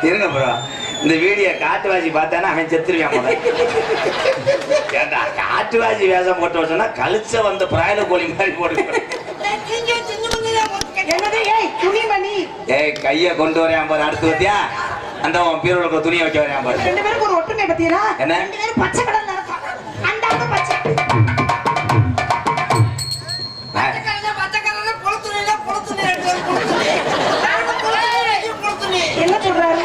இருங்க ப்ரோ, இந்த வீடியோ காட்டுவாசி பார்த்தானா அவன் செத்துருவான். ஏண்டா காட்டுவாசி வேஷம் போட்டு வச்சோன்னா கழிச்ச வந்த பிராயில கோழி மாதிரி போட்டு ஏய் கைய கொண்டு வரேன் பாரு. அடுத்து வத்தியா அந்த பீரோல துணியை வைக்க வரேன் பாரு. ரெண்டு பேருக்கு ஒரு ஒற்றுமை பத்தியா? என்ன பச்சை கலர்ல இருக்கும் அந்த பச்சை என்ன சொல்றாரு?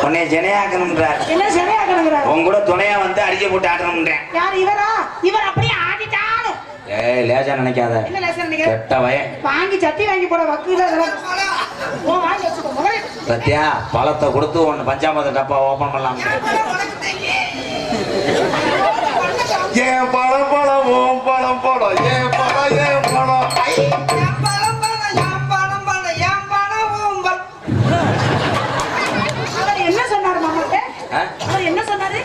உன்னை ஜனையாக்கணும்ன்றார். என்ன ஜனையாக்கணும்ன்றார்? உன் கூட துணையா வந்து அடிக்க போட்டு ஆட்டணும்ன்றேன். யார் இவரா? இவர் அப்படியே ஆடிட்டாலும் ஏய் லேசா நினைக்காத. என்ன லேசா நினைக்காத? கெட்ட பையன். வாங்கி சட்டி வாங்கி போட வக்குல ஓ வாங்கி வச்சுக்கோ மகளே. பத்தியா பழத்தை கொடுத்து ஒன்னு பஞ்சாமத டப்பா ஓபன் பண்ணலாம். ஏன் பழம் பழம் ஓம் பழம் பழம் ஏன் பழம் ஏன் பழம் என்ன சொன்னாரு மாமாட்ட? அவர் என்ன சொன்னாரு?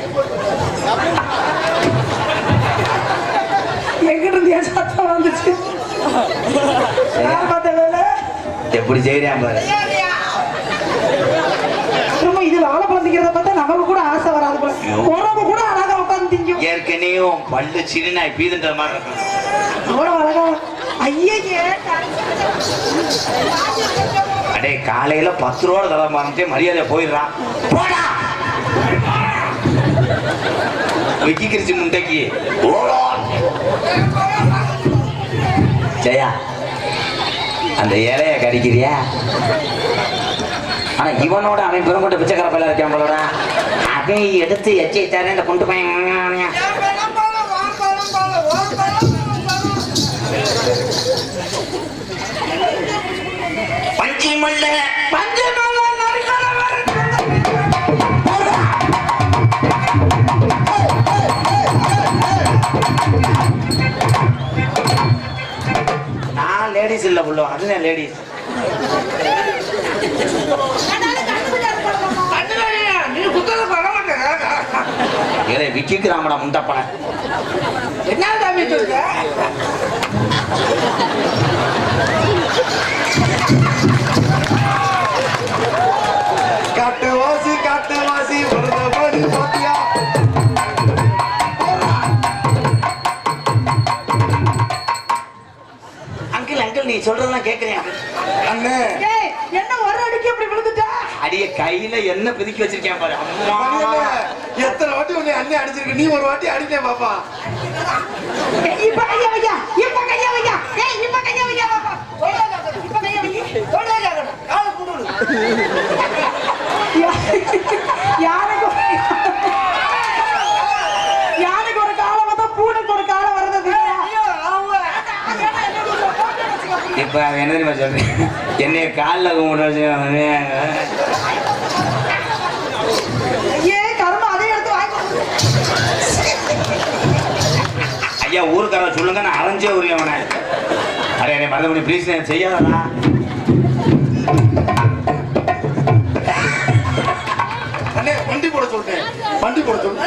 எங்க இருந்து சத்தம் வந்துச்சு? எப்படி செய்யறியான் பாரு. இதுல ஆளை பழந்திக்கிறத பார்த்தா நமக்கு கூட ஆசை வராது போல. உறவு கூட அழகா உட்காந்து திங்கும். ஏற்கனவே பல்லு சிறுநாய் பீதுன்ற மாதிரி இருக்கும். அவ்வளவு அழகா. ஐயே அடே காலையில 10 ரூபா தர மாட்டே மரியாதை போயிடுறான். போடா விக்கி கிரிச்சு முண்டைக்கு ஜெயா அந்த இலைய கடிக்கிறியா? ஆனா இவனோட அவன் பெருங்கொண்ட பிச்சைக்கார பையில இருக்கான் போலடா. அவன் எடுத்து எச்சை தரேன் இந்த கொண்டு போய் பஞ்சிமல்ல நான் லேடிஸ் இல்ல புள்ள, அதுதான் லேடிஸ். ஏலே விக்கிக்கிறாமடா முண்டப்பன. என்ன தாமி சொல்ற? காட்டு வாசி வருதபடி பாத்தியா? அங்கிள் அங்கிள் நீ சொல்றதெல்லாம் கேக்குறேன் அண்ணே. என்ன ஒரு அடிக்கு அப்படி விழுந்துட்டா? அடிய கையில என்ன பிதுக்கி வச்சிருக்கேன் பாரு. எத்தனை வாட்டி உன்னை அண்ணே அடிச்சிருக்கு, நீ ஒரு வாட்டி அடிக்க பாப்பா. இப்ப கையா வையா, இப்ப கையா வையா, இப்ப கையா வையா பாப்பா. இப்ப கையா வையா, கால குடுடு. யாருக்கு ஒரு காலம் வந்தா பூனைக்கு ஒரு காலம் வருது. இப்ப என்ன தெரியுமா சொல்றேன்? என்னைய காலில் கும்பிட வச்சு ஐயா ஊருக்கார சொல்லுங்க, நான் அரைஞ்சே உரியவன. அரே என்னை மறந்து ப்ளீஸ் செய்யாதா. அண்ணே வண்டி போட சொல்றேன், வண்டி போட சொல்றேன்.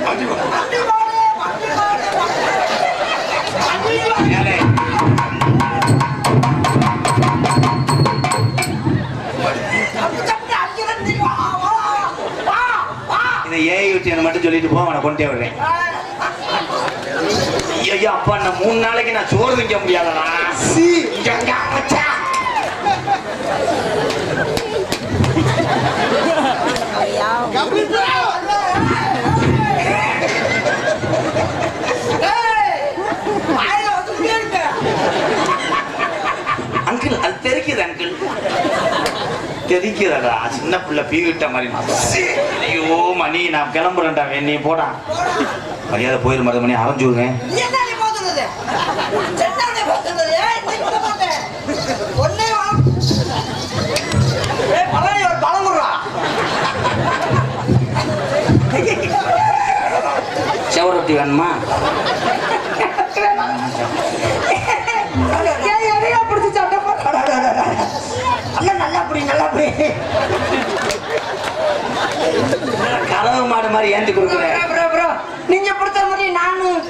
வண்டி போட இதை ஏஐ மட்டும் சொல்லிட்டு போ, அவனை கொண்டே விடுறேன். ஐயா அப்பா நான் 3 நாளைக்கு நான் சோறு திங்க முடியாதா? அங்கிள் அது தெரிக்குது அங்கிள், தெரிக்கிறதா? சின்ன பிள்ளை பீவிட்ட மாதிரி. ஐயோ மணி நான் கிளம்புறேன்டா, நீ போடா. மரியாதை போயிரு மருதமணி, அரைஞ்சு விடுவேன். பழம் செவரொட்டி வேணுமா? ஏன் எதையா பிடிச்சி சண்டை போட நல்லா புடி நல்லா புடி கறவை மாடு மாதிரி ஏந்தி கொடுக்குறேன். நீங்க பிடிச்ச மாதிரி நானும்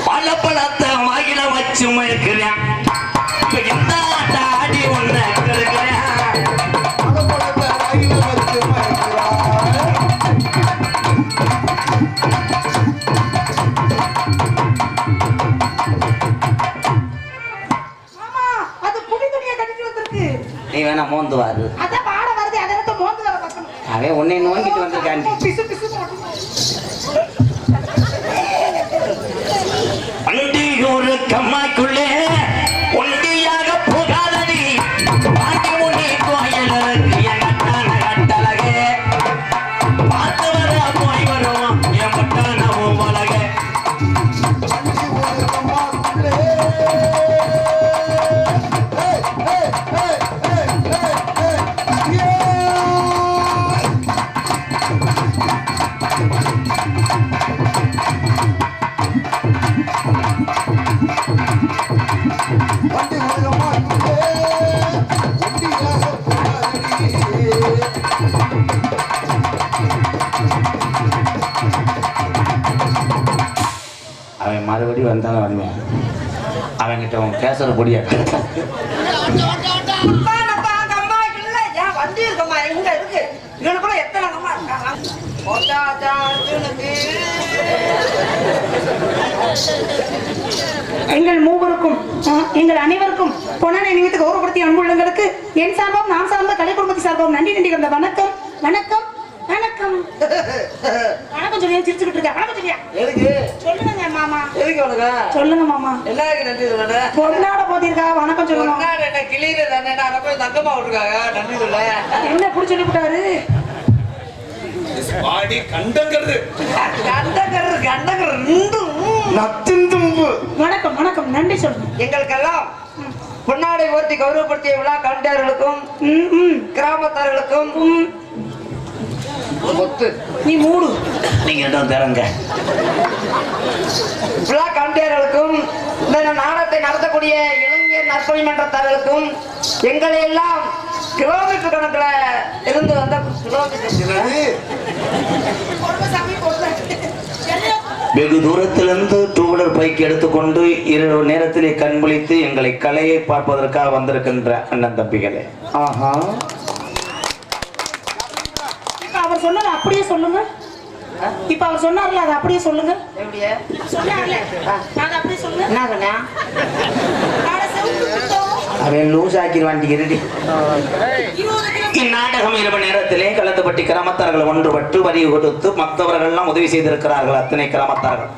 பழப்பழத்தை மகிழ வச்சு மயக்கிறேன். இப்ப எந்த ஆடி ஒண்ணு இருக்கிறேன். நீ வேணா மோந்து வாரு. அதான் பாட வருது அதனத்த மோந்து வர பக்கம். அவன் உன்னை நோங்கிட்டு வந்திருக்காண்டி. பிசு பிசு போடு. அண்டியூர் கம்மாய்க்குள்ளே ஒண்டியாக போகாதடி. பாண்டி முனி கோயிலுக்கு என் கட்டான கட்டழகே. பார்த்து வர போய் வருவோம் என் முட்டான உலகே. அவன் மறுபடியும் வந்தாலும் வருவேன். அவன்கிட்ட அவன் பேசுற பொடியா வண்டி இருக்கம்மா எங்க இருக்கு இவனுக்குள்ள எத்தனை அம்மா இருக்காங்க. எங்கள் மூவருக்கும் எங்கள் அனைவருக்கும் பொன்னான நிமித்து கௌரவப்படுத்திய அன்புள்ளங்களுக்கு என் சார்பாகவும் நான் சார்ந்த கலை குடும்பத்தை சார்பாகவும் நன்றி நன்றி கந்த வணக்கம் வணக்கம் வணக்கம் வணக்கம் சொல்லி சிரிச்சுக்கிட்டு இருக்கேன். வணக்கம் சொல்லியா எதுக்கு சொல்லுங்க மாமா. எதுக்கு உனக்கு சொல்லுங்க மாமா. எல்லாருக்கும் நன்றி சொல்ல. பொன்னாட போதிருக்கா வணக்கம் சொல்லுங்க. என்ன கிளியில தானே நான் போய் தங்கமா விட்டுருக்காங்க நன்றி சொல்ல. என்ன புடி சொல்லி விட்டாரு பாடி கண்டங்கிறது வணக்கம் வணக்கம் நன்றி சொல்லுங்க. எங்களுக்கெல்லாம் பொன்னாடை ஓர்த்தி கௌரவப்படுத்திய விழா கலைஞர்களுக்கும் கிராமத்தார்களுக்கும் நீ மூடு நீங்க இடம் தரங்க. விழா கலைஞர்களுக்கும் இந்த நாடகத்தை நடத்தக்கூடிய இளைஞர் நற்பணி மன்றத்தார்களுக்கும் எங்களை எல்லாம் கிலோமீட்டர் கணக்கில் இருந்து வந்த வெகு தூரத்திலிருந்து டூ வீலர் பைக் எடுத்துக்கொண்டு இரவு நேரத்திலே கண்விழித்து எங்களை கலையை பார்ப்பதற்காக வந்திருக்கின்ற அண்ணன் தம்பிகளே. ஆஹா அவர் சொன்னது அப்படியே சொல்லுங்க. இப்ப அவர் சொன்னார்ல அதை அப்படியே சொல்லுங்க. எப்படியே சொன்னார்ல அதை அப்படியே சொல்லுங்க. என்ன சொன்னா அவன் லூஸ் ஆக்கிடுவாண்டி இருடி. இந்நாடகம் இரவு நேரத்திலே கலந்துபட்டி கிராமத்தார்கள் ஒன்றுபட்டு வரி கொடுத்து மற்றவர்கள் எல்லாம் உதவி செய்திருக்கிறார்கள். அத்தனை கிராமத்தார்கள்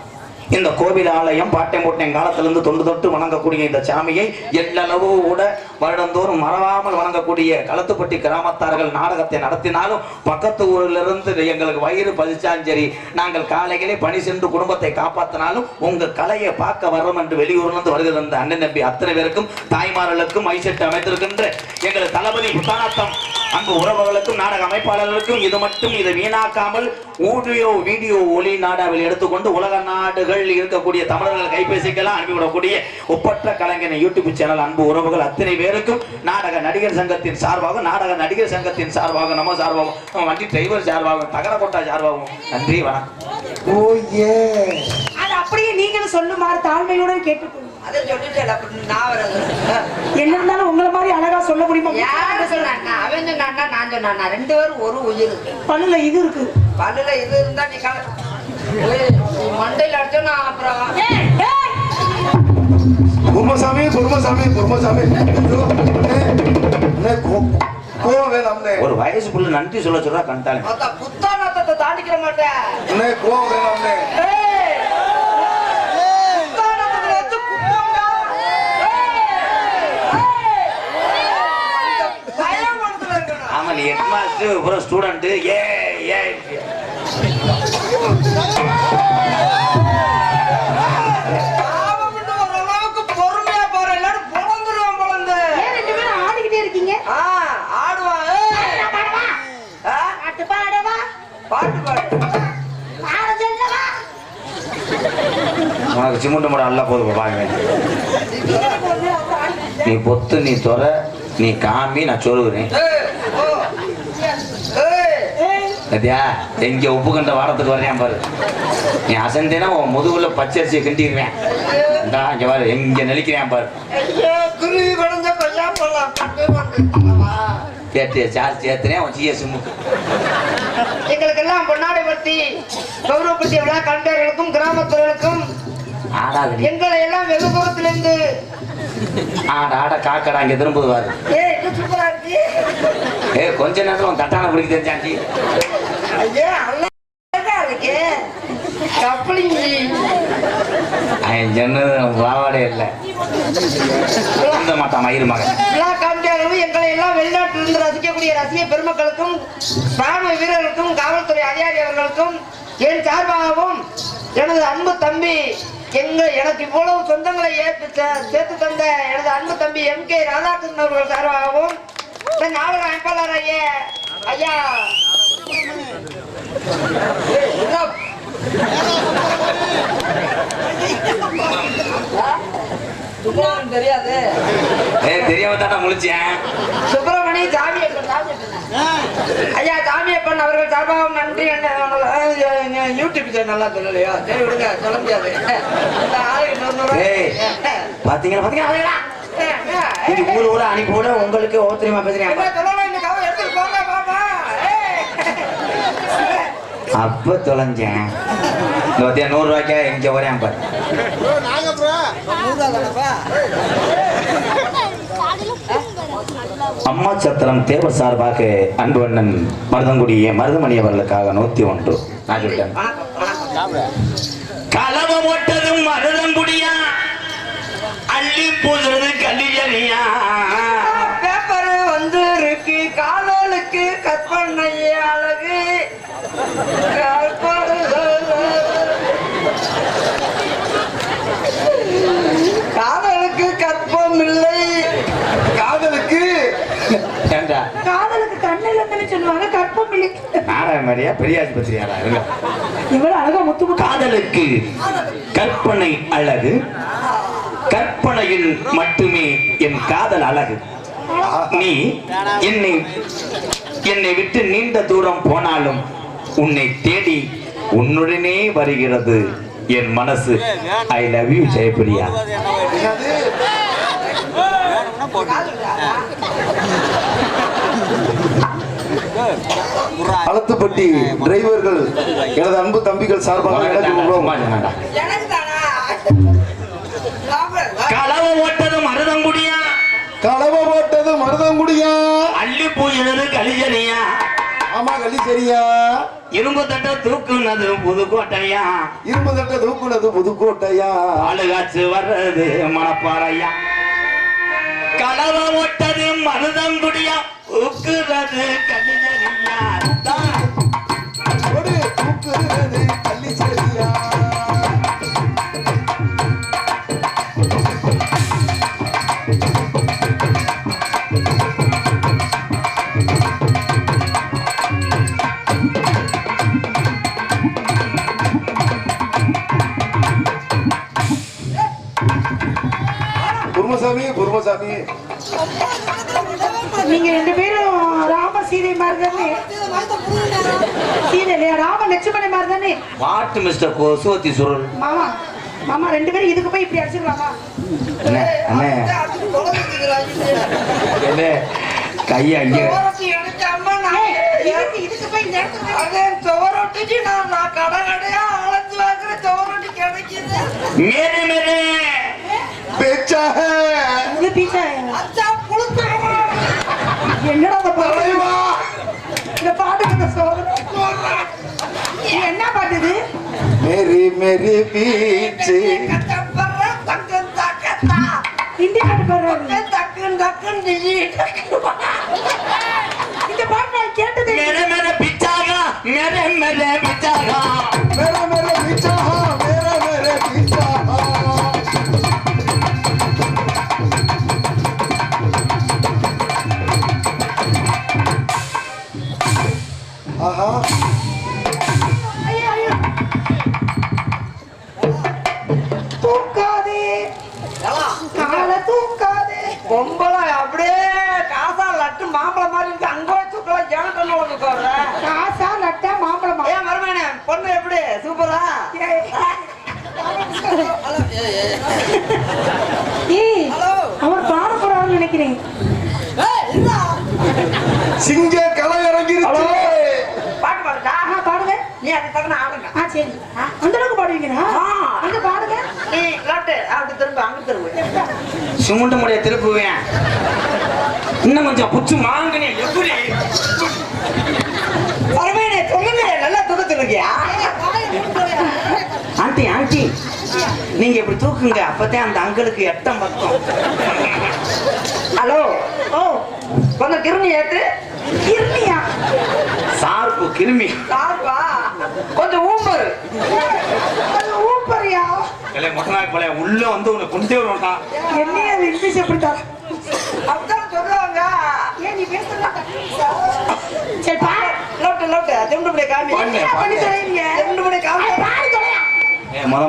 இந்த கோவில் ஆலயம் பாட்டை மூட்டை காலத்திலிருந்து தொண்டு தொட்டு வணங்கக்கூடிய இந்த சாமியை எல்லளவு கூட வருடந்தோறும் மறவாமல் வணங்கக்கூடிய களத்துப்பட்டி கிராமத்தார்கள் நாடகத்தை நடத்தினாலும் பக்கத்து ஊரிலிருந்து எங்களுக்கு வயிறு பதிச்சாலும் சரி, நாங்கள் காலையிலே பணி சென்று குடும்பத்தை காப்பாற்றினாலும் உங்க கலையை பார்க்க வரோம் என்று வெளியூர்லிருந்து வருகிற அந்த அண்ணன் நம்பி அத்தனை பேருக்கும் தாய்மார்களுக்கும் மைசெட்டு அமைத்திருக்கின்ற எங்கள் தளபதி புத்தானத்தம் அங்கு உறவுகளுக்கும் நாடக அமைப்பாளர்களுக்கும் இது மட்டும் இதை வீணாக்காமல் வீடியோ ஒளி நாடாவில் எடுத்துக்கொண்டு உலக நாடுகள் இருக்கக்கூடிய தமிழர்கள் கைபேசிக்கெல்லாம் அனுப்பிவிடக்கூடிய ஒப்பற்ற கலைஞர் யூடியூப் சேனல் அன்பு உறவுகள் அத்தனை பேருக்கும் நாடக நடிகர் சங்கத்தின் சார்பாக நாடக நடிகர் சங்கத்தின் சார்பாக நம்ம சார்பாகவும் வண்டி டிரைவர் சார்பாகவும் தகரக்கோட்டா சார்பாகவும் நன்றி வணக்கம். ஓயே அது அப்படியே நீங்களும் சொல்லுமாறு தாழ்மையுடன் கேட்டுக்கொள்ளுங்க. அதை சொல்லிட்டு அப்படின்னு நான் வரது என்ன இருந்தாலும் உங்களை மாதிரி அழகா சொல்ல முடியுமா? யாரு சொன்னா அவன் சொன்னா நான் சொன்னா ரெண்டு பேரும் ஒரு உயிர் இருக்கு. பல்லுல இது இருக்கு. பல்லுல இது இருந்தா நீ மண்டையில அடிச்சோன்னா அப்புறம் குருமசாமி குருமசாமி குருமசாமி கோவம் வேணாம். ஒரு வயசுக்குள்ள நன்றி சொல்ல சொல்றா கண்டாலே புத்தானத்தை தாண்டிக்கிற மாட்டேன். கோவம் வேணாம். ஆமா நீ ஹெட் மாஸ்டர் ஒரு ஸ்டூடெண்ட் ஏ ஏ ஓரளவுக்கு பொறுமையா போற எல்லாரும் பொழந்துருவான் பொழந்து. ஏன் ரெண்டு பேரும் ஆடிக்கிட்டே இருக்கீங்க? ஆடுவான் பாட்டு பாடு. நான் சொல்லவா? உனக்கு சிமெண்ட் மூட அல்ல போதும் பாருங்க. நீ பொத்து, நீ தொற, நீ காமி, நான் சொல்லுகிறேன். ஏய், ஓ. ஏய், சத்யா எங்க உப்பு கண்ட வாரத்துக்கு வர்றேன் பாரு. நீ அசந்தேனா உன் முதுகுல பச்சரிசியை கிண்டிடுவேன். இந்தா இங்க பாரு, எங்க நெளிக்கிறேன் பாரு. ஐயோ, குருவி குடஞ்ச கொய்யா பழம் கட்டு வந்து. சேர்த்து சார்ஜ் சேர்த்துனேன் உன் சிஎஸ் முக்கு. எங்களுக்கெல்லாம் பொன்னாடை பற்றி கௌரவப்படுத்திய விழா கண்டர்களுக்கும் கிராமத்தவர்களுக்கும் ஆடாது எங்களை எல்லாம் வெகு தூரத்திலிருந்து ஆட காக்கடா இங்க திரும்புது பாரு. ஏய், இது சூப்பரா இருக்கு. கொஞ்ச நேரத்துல உன் தட்டான பிடிக்க தெரிஞ்சாண்டி. ஐயா, அழகா இருக்கு. கப்பலிங்கி. சொன்னது வாவாடே இல்லை. இந்த மாட்டான் மயிறு மகன். விழா கண்டர்களும் எங்களை எல்லாம் வெளிநாட்டிலிருந்து ரசிக்கக்கூடிய ரசிக பெருமக்களுக்கும் ராணுவ வீரர்களுக்கும் காவல்துறை அதிகாரி அவர்களுக்கும் என் சார்பாகவும் எனது அன்பு தம்பி எனக்கு இவ்வளவு சொந்தங்களை சேர்த்து தந்த எனது அன்பு தம்பி MK ராதாகிருஷ்ணன் அவர்கள் சார்பாகவும் இந்த நாடக அமைப்பாளர் ஐயா தெரியாது தெரியாம தானே முழிச்சேன். சுப்பிரமணி ஐயா சாமியப்பன் அவர்கள் சார்பாகவும் நன்றி. யூடியூப் சேனல் நல்லா சொல்லலையா? சரி விடுங்க, சொல்ல முடியாது. பாத்தீங்களா பாத்தீங்களா ஊர் ஊரா அனுப்பி கூட உங்களுக்கு ஒவ்வொருத்தரையுமா பேசுறேன். எடுத்துட்டு போங்க பாப்பா. அப்ப தொலைஞ்சேன். 100 ரூபாய்க்கா எங்க வரேன் பாரு. அம்மா சத்திரம் தேவர் சார்பாக அன்பு அண்ணன் மருதங்குடிய மருதமணி அவர்களுக்காக 101 நான் சொல்லிட்டேன். களவ ஓட்டதும் மருதங்குடியா, அள்ளி பூசுறது கல்லியறியா. பேப்பர் வந்து இருக்கு காதலுக்கு கற்பனை அழகு. காதலுக்கு கற்பம் இல்லை. காதலுக்கு காதலுக்கு கண்ணு இல்லைன்னு சொல்லுவாங்க, கற்பம் இல்லை. நாராயண மாதிரியா பெரிய ஆஸ்பத்திரியாரா இருங்க. இவ்வளவு அழகா முத்து முத்து. காதலுக்கு கற்பனை அழகு, கற்பனையில் மட்டுமே என் காதல் அழகு. நீ என்னை விட்டு நீண்ட தூரம் போனாலும் உன்னை தேடி உன்னுடனே வருகிறது என் மனசு. I love you Jayapriya. Kalathupatti டிரைவர்கள் எனது அன்பு தம்பிகள் சார்பாக களவ ஓட்டது மருதங்குடியா, களவ போட்டது மருதங்குடியா, அள்ளி பூசினது கலிஜனியா. ஆமா கலிசரியா. இரும்பு தட்ட தூக்குனது புதுக்கோட்டையா, இரும்பு தட்ட தூக்குனது புதுக்கோட்டையா, ஆளுகாச்சு வர்றது மணப்பாறையா. களவ ஓட்டது மருதங்குடியா, தூக்குறது கலிஜனியா. ஒரு தூக்குறது கலிசரியா. குருமசாமி நீங்க 2 பேரும் ராம சீதை மாதிரி தானே? சீதை இல்லையா? ராம லட்சுமணன் மாதிரி தானே? வாட்டு மிஸ்டர் கோசுவத்தி சுருள். மாமா மாமா 2 பேரும் இதுக்கு போய் இப்படி அடிச்சுக்கலாமா? என்ன என்ன கைய அங்கே இதுக்கு போய் இந்த இடத்துக்கு मेरे मेरे பேச்சா இது பீச்சா என்னடா அந்த தலைவா இந்த பாட்டுக்கு இந்த சோதனை என்ன பாட்டு இது? மேரி மேரி பீச் ஹிந்தி பாட்டு பாடுறாரு. இந்த பாட்டு நான் கேட்டதே मेरे मेरे पिचागा मेरे मेरे पिचागा मेरे मेरे पीछा मेरे मेरे पीछा ஆஹா ஏய் அவர் பாட போறாருன்னு நினைக்கிறேன். சிங்க களை இறங்கிருச்சு. பாட்டு பாடுடா. பாடுங்க. நீ அதுக்கு தகுந்த ஆளுங்க. சரி. அந்த அளவுக்கு பாடுவீங்களா? அங்க பாடுங்க. நீ லெஃப்ட் அப்படி திரும்ப அங்க திரும்ப. சுமுண்ட முடிய திருப்புவேன். இன்னும் கொஞ்சம் புச்சு மாங்கனே எப்படி பரவாயில்லை சொல்லுங்க. நல்லா தூக்கத்துருக்கியா? ஆண்டி ஆண்டி நீங்க இப்படி தூக்குங்க, அப்பதான் அந்த அங்களுக்கு எட்டம் பக்கம். ஹலோ. ஓ கொஞ்சம் கிருமி ஏத்து. கிருமியா? சார்பு கிருமி. சார்பா கொஞ்சம் ஊம்பரு. ஊப்பரியா? இல்லை மொட்டநாக்கு பழைய உள்ள வந்து உன்னை கொண்டே வருவான்டா. என்னைய அது இங்கிலீஷ் எப்படித்தா? அப்படிதான் சொல்லுவாங்க. ஏன் நீ பேசுறா? சரி பாடு. லெஃப்ட் லெஃப்ட் திரும்ப அப்படியே காமி. என்ன பண்ணி சொல்றீங்க? திரும்ப அப்படியே காமி. பாடு சொல்லையா?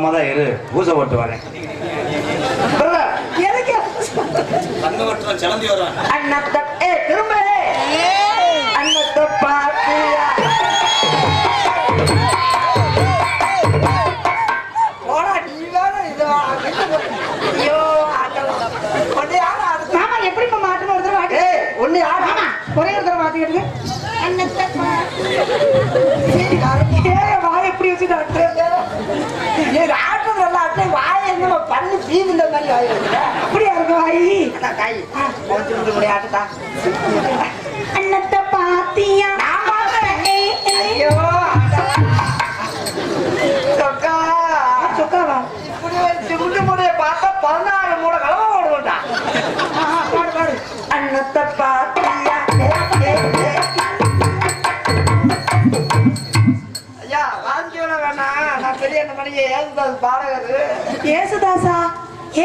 முத இரு பூசை போட்டு வரேன். பிரதர் எதுக்கு? கண்ணு வட்டம் சிலந்தி வருவேன். அண்ணத்த திரும்ப அண்ணத்த பாத்தியா போடா நீ வேற இது ஐயோ ஒண்ணு யாரா மாமா எப்படி மாட்டு ஒரு தடவை மாட்டு? ஒண்ணு யாரா ஒரே ஒரு தடவை மாட்டிக்கிட்டு வாய் எப்படி வச்சு டாக்டர்? ஆட்டம் நல்லா அட்டை வாய என்ன பண்ணி பீதில மாதிரி வாய் அப்படியா இருக்கு வாய்? காய் முடியாது ஆட்டா அண்ணத்தை பாத்தியா? ஐயோ சொக்கா சொக்காவா? இப்படி வச்சு முடி முடிய பார்த்தா 16 மூட கலவை ஓடுவோண்டா. பாடு பாடு. அண்ணத்தை பாத்தியா? ஐயா வாங்கிக்கல வேணாம். நான் பெரிய என்ன மணிக்கு ஏசுதாஸ் பாடகரு. ஏசுதாசா?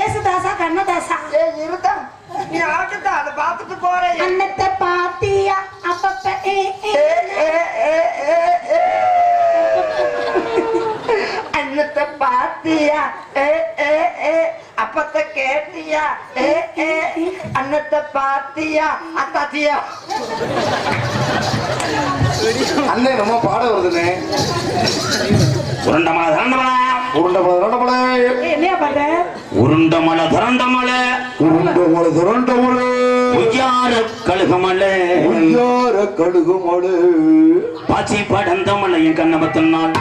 ஏசுதாசா கண்ணதாசா? இருந்தா நீ ஆட்டத்தா அதை பார்த்துட்டு போறேன். அண்ணத்தை பாத்தியா? அப்பப்ப அண்ணத்தை பாத்தியா? அப்பத்த கேட்டியா? அண்ணத்தை பாத்தியா? அத்தாத்தியா? அண்ணே நம்ம பாட வருதுண்ணே. உருண்டமலை திரண்டமலை உருண்டமலை திரண்டமலை என்னையா பாடுற? உருண்டமலை திரண்டமலை உருண்டமலை திரண்டமலை உய்யார கழுகுமலை உய்யார கழுகுமலை பாச்சி படந்த மலையின் கண்ணபத்தினால்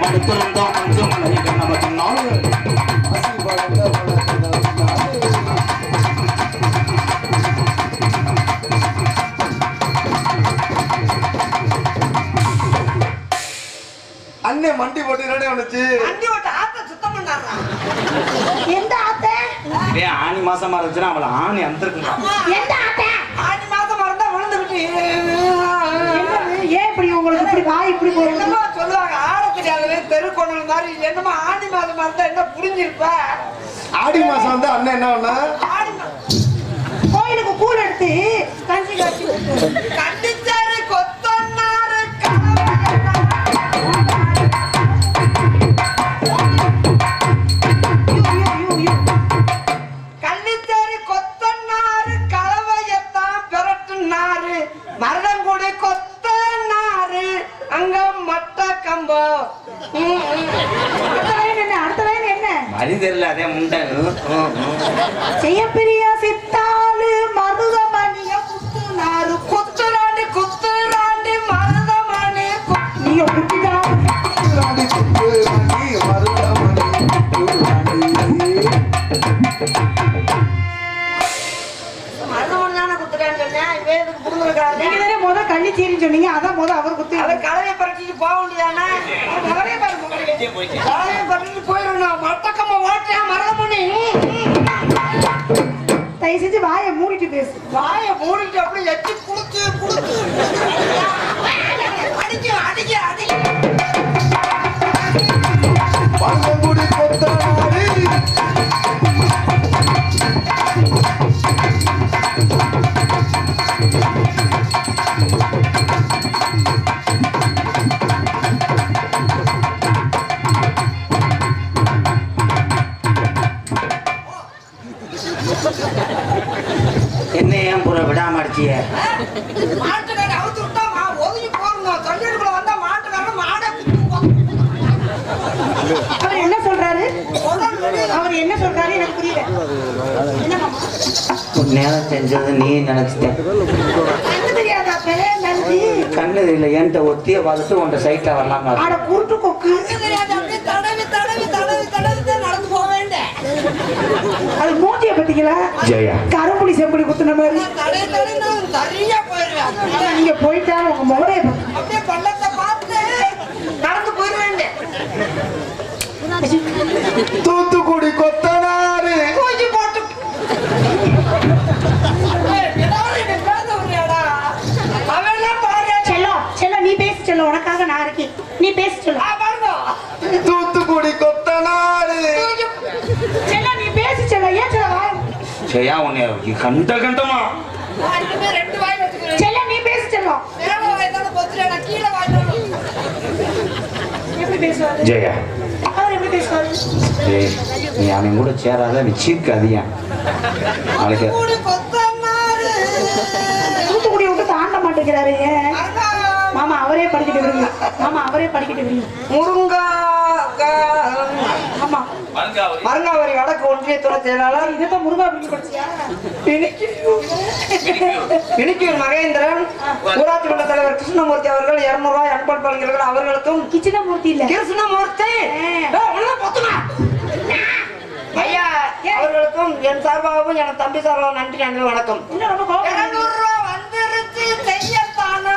படுத்திருந்தோம் அஞ்சு மலையின் கண்ணபத்தினால் பசி படந்த அண்ணே மண்டி போட்டு என்னடே வந்துச்சு? அண்டி ஓட்ட ஆத்த சுத்தம் பண்ணாரா? எந்த ஆத்தை? இதே ஆனி மாசமா இருந்துச்சுன்னா அவளை ஆணி அந்திருக்குங்க. எந்த ஆத்தை? ஆடி மாசம் இருந்தா விழுந்துக்கிட்டு ஏன் இப்படி உங்களுக்கு இப்படி வாய் இப்படி போகுது? என்னமோ சொல்லுவாங்க ஆட தெரியாதவே தெருக்கொண்டல் மாதிரி. என்னமோ ஆடி மாதமா இருந்தா என்ன புரிஞ்சிருப்ப. ஆடி மாசம் வந்து அண்ணன் என்ன பண்ணா? ஆடி கோயிலுக்கு கூழ் எடுத்து கஞ்சி காய்ச்சி கண்டிச்சாரு கொத்தனாரு கள்ளிச்சாரி கொத்தனாரு கலவையத்தான் பெறட்டுனாரு மருதங்குடி கொத்தனாரு அங்க மட்ட கம்பம். அடுத்த லைன் என்ன? மறி தெரியல அதே முண்டை. செய்யப்பிரியா சித்தாளு மருதமணிய குத்துனாரு குத்துராண்டி குத்துராண்டி மருதமணி நீங்க குத்திதான் ராணி குத்து ராணி மருதமணி குத்து ராணி. மருதமணி தானே குத்துறான்னு சொன்னேன். இவன் எதுக்கு புரிஞ்சுருக்காரு? நீங்க தானே முத கள்ளிச்சேரின்னு சொன்னீங்க. அதான் முத அவர் குத்து. அவர் கலவையை பறிச்சுட்டு போக வேண்டியதானே? கலவையை பறிச்சுட்டு போயிடணும். மட்டக்கம்ப ஓட்டியா மருதமணி? தயவு செஞ்சு வாயை மூடிட்டு பேசு. வாயை மூடிட்டு அப்படி எச்சி குடுத்து குடுத்து அடிக்க அடிக்க அடிக்க பழங்குடி கொத்தனாரு என்ன ஏன் புற விடாம அடிச்சிய? மாட்டுக்காரன் அவுத்து விட்டா ஒதுங்கி போகணும். தொண்டைக்குள்ள வந்தா மாட்டுக்காரன் மாடை அவர் என்ன சொல்றாரு? முதல்ல அவர் என்ன சொல்றாரு எனக்கு புரியல. என்ன மாமா? நேரம் செஞ்சது நீ நினைச்சிட்டேன். கண்ணு தெரியாதா அப்ப? நன்றி. கண்ணு இல்லை என்கிட்ட ஒத்திய பார்த்துட்டு உன்ட சைட்டா வரலாம். ஆட குருட்டு கொக்கு. நடந்து போக வேண்டாம். அது மூஞ்சிய பத்திங்களா? ஜெயா கரும்புலி செம்புலி குத்துன மாதிரி. சரியா போயிருவேன். நீங்க போயிட்டா உங்க முகரைய அப்படியே பள்ளத்தை பார்த்து நடந்து போயிருவேன். தூத்துக்குடி கொத்தனாரு தூக்கி போட்டு செல்லம் செல்லம் நீ பேசு செல்லம், உனக்காக நான் இருக்கேன். நீ பேசு செல்லம். தூத்துக்குடி கொத்தனாரு செல்லம் நீ பேசு செல்லம். ஏன் செல்லம்? ஜெயா உன்னை கண்ட கண்டமா செல்லம் நீ பேசு செல்லம். எப்படி பேசுவாரு? ஜெயா அவர் எப்படி பேசுவாரு? ஏய் நீ அவன் கூட சேராத வச்சிருக்காதியா நாளைக்கு தூத்துக்குடி விட்டு தாண்ட மாட்டேங்கிறாரு. ஏன் மாமா அவரே படிக்கிட்டு விடுங்க. மாமா அவரே படிக்கிட்டு விடுங்க. முருங்கா ஆமா மருங்காவரி வடக்கு ஒன்றிய துணை செயலாளர் இதுதான் முருகா பிடிச்சி படிச்சியா? இனிக்கியூர் மகேந்திரன், ஊராட்சி மன்ற தலைவர் கிருஷ்ணமூர்த்தி அவர்கள் 200 ரூபாய் அன்பள் பல்கிறார்கள். அவர்களுக்கும் கிருஷ்ணமூர்த்தி இல்ல கிருஷ்ணமூர்த்தி ஐயா அவர்களுக்கும் என் சார்பாகவும் என் தம்பி சார்பாகவும் நன்றி நன்றி வணக்கம். இன்னும் ரொம்ப கோபம். 200 ரூபாய் வந்துருச்சு செய்யத்தானே.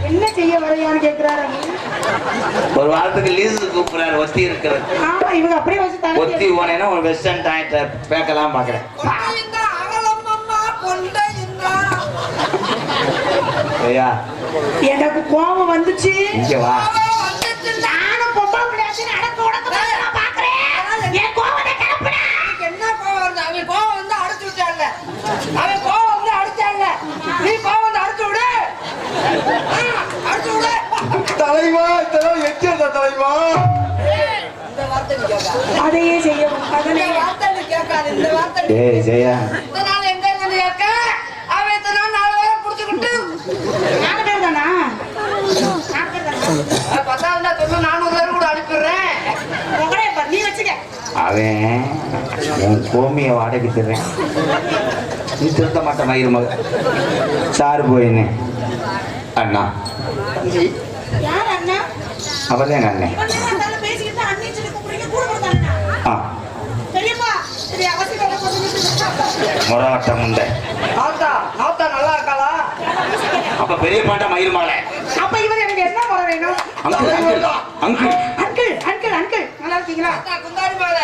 என்ன செய்ய வரையான்னு கேக்குறாரு. ஒரு வாரத்துக்கு லீஸுக்கு கூப்பிடுறாரு ஒத்தி இருக்கிறது. ஆமா இவங்க அப்படியே வச்சு தலை ஒத்தி போனேன்னா ஒரு வெஸ்டர்ன் டாய்ட்ட பேக்கலாம் பாக்குறேன். ஐயா எனக்கு கோபம் வந்துச்சு. இங்க வா. நானும் பொம்பளை பிள்ளையாச்சு நடக்க உடக்க நான் பாக்குறேன். என் கோபத்தை கிளப்புடா. என்ன கோவம் வருது? அவன் கோவம் வந்து அடிச்சு விட்டாங்க. அவன் கோவம் வந்து அடிச்சாங்க. நீ கோவம் வந்து அடிச்சு விடு. அடிச்சு விடு. தலைவா இதெல்லாம் எச்சரித்த தலைவா. இந்த வார்த்தை நீ கேட்காத. அதையே செய்யவும் இந்த அதனை வார்த்தை நீ கேட்காத. இந்த வார்த்தை நீ ஏய் ஜெயா இந்த நாள் எங்க இருந்து கேட்க? அவன் இத்தனை நாள் 4 பேரை புடிச்சுக்கிட்டு 4 பேர் தானா? 4 பேர் தானா? 10ஆவது சொல்லு 400 பேர் கூட அனுப்பிடுறேன். உங்களே பாரு, நீ வச்சுக்க. அவன் உன் கோமிய வாடகை தர்றேன். நீ திருத்த மாட்ட மயிறு மக சாரு போயின்னு அண்ணா யார் அண்ணா? அவர் தான் எங்க அண்ணன். இவன் வந்தாலும் பேசிக்கிட்டு அண்ணி சொல்லி கூப்பிடுறீங்க. கூட கொடுத்தாங்க. ஆ பெரியப்பா இது அவசியம் முறவட்ட முண்டை. நாத்தா நல்லா இருக்காளா? அப்ப பெரிய பாட்டா மயிறு மாலை. அப்ப இவர் எனக்கு என்ன முறை வேணும்? Uncle uncle uncle uncle uncle uncle நல்லா இருக்கீங்களா? குந்தாடி மேல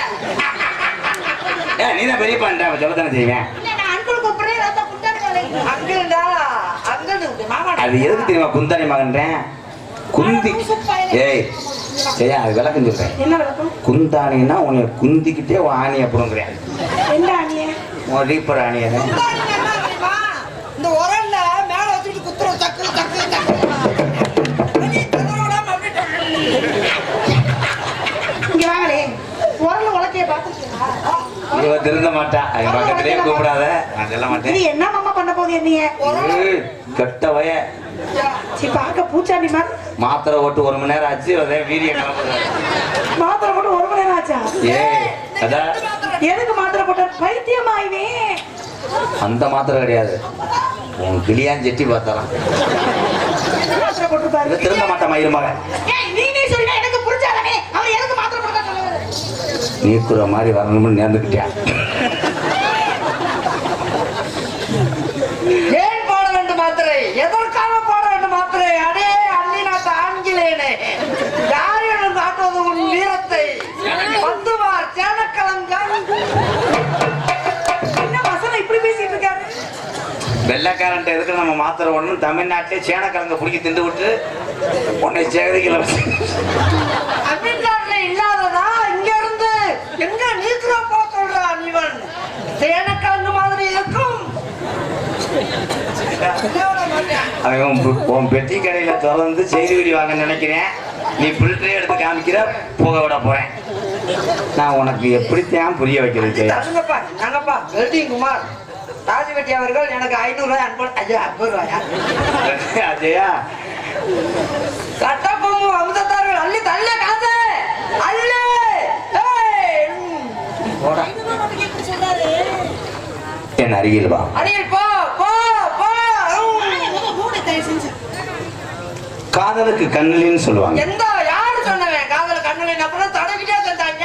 நீதான் பெரிய பாண்டா சொல்லத்தானே செய்வேன். இல்ல நான் அங்கிள் கூப்பிடுறேன். ராத்தா குண்டாடி வாலை. அங்கிள்டா அங்கிள் மாமா அது எதுக்கு தெரியுமா குந்தாணி மகன்றேன் குந்தி. ஏய் சரியா அது விளக்கம் சொல்றேன். என்ன விளக்கம்? குந்தாணின்னா உன்னை குந்திக்கிட்டே உன் ஆணியை புடுங்குறேன். என்ன அண்ணிய? உன் ரீப்பர் ஆணியை குந்தாடி என்ன தெரியுமா? இந்த உரல்ல மேல வச்சுட்டு குத்துற டக்கு டக்கு டக்கு நீ தடவடாம அப்படியே இங்க வாங்களே. உரல் உலக்கைய பாத்துருக்கீங்களா? இவ திருந்த மாட்டா. அது பக்கத்திலேயே கூப்பிடாத. நான் சொல்ல மாட்டேன். இது என்ன மாமா பண்ண போகுது என்னைய? கட்ட வய சரி பார்க்க பூச்சாண்டி மாதிரி. மாத்திரை ஓட்டு 1 மணி நேரம் ஆச்சு. அதே வீரிய கிளம்புது. மாத்திரை போட்டு 1 மணி நேரம் ஆச்சா? ஏய் அதான் எதுக்கு மாத்திரை போட்ட? பைத்தியமா இவன்? அந்த மாத்திரை கிடையாது. உன் கிளியான் செட்டி பார்த்தாலாம். என்ன மாத்திரை போட்டுருப்பாரு? திருந்த மாட்டா மயிறு மகன். ஏய், நீ சொல்லினா எனக்கு புரிஞ்சாதானே? அவர் எதுக்கு மாத்திரை போட்டா சொல்லுவாரு? நீக்குற மாதிரி வரணும்னு நேர்ந்துக்கிட்டியா? ஏன் போட வேண்டும் மாத்திரை? எதற்காக போட வேண்டும் மாத்திரை? அடே அண்ணி நாட்டு ஆண்களேனே, யாரிடம் காட்டுவது உன் வீரத்தை? பந்துவார் சேனக்கலங்கம். என்ன வசனம் இப்படி பேசிட்டு இருக்காரு? வெள்ளைக்காரன்ட்ட எதுக்கு நம்ம மாத்திரை ஒண்ணும் தமிழ்நாட்டிலே சேனக்கிழங்க பிடிக்கி திண்டு விட்டு உன்னை சேகரிக்கல. தமிழ்நாட்டுல இல்லாததா இங்க இருந்து எங்க நீக்குற போ சொல்றான் இவன். சேனக்கலங்கு மாதிரி இருக்கும். அவன் உன் பெட்டி கடையில திறந்து செய்தி வீடி வாங்க நினைக்கிறேன். நீ பில்டரே எடுத்து காமிக்கிற போக விட போறேன். நான் உனக்கு எப்படித்தான் புரிய வைக்கிறது? தருங்கப்பா, நாங்கப்பா வெல்டிங் குமார் ராஜவெட்டி அவர்கள் எனக்கு 500 ரூபாய் அன்பு. ஐயா 50 ரூபாயா? அஜயா கட்டப்பொம்மு அமுதத்தார்கள் அள்ளி தள்ள காசு அள்ளு. போடா. என் அருகில் வா. அடியில் போ போ போ. காதலுக்கு கண்ணிலின்னு சொல்லுவாங்க. எந்த யாரு சொன்னவன் காதல கண்ணில் அப்புறம் தடவிட்டே தந்தாங்க.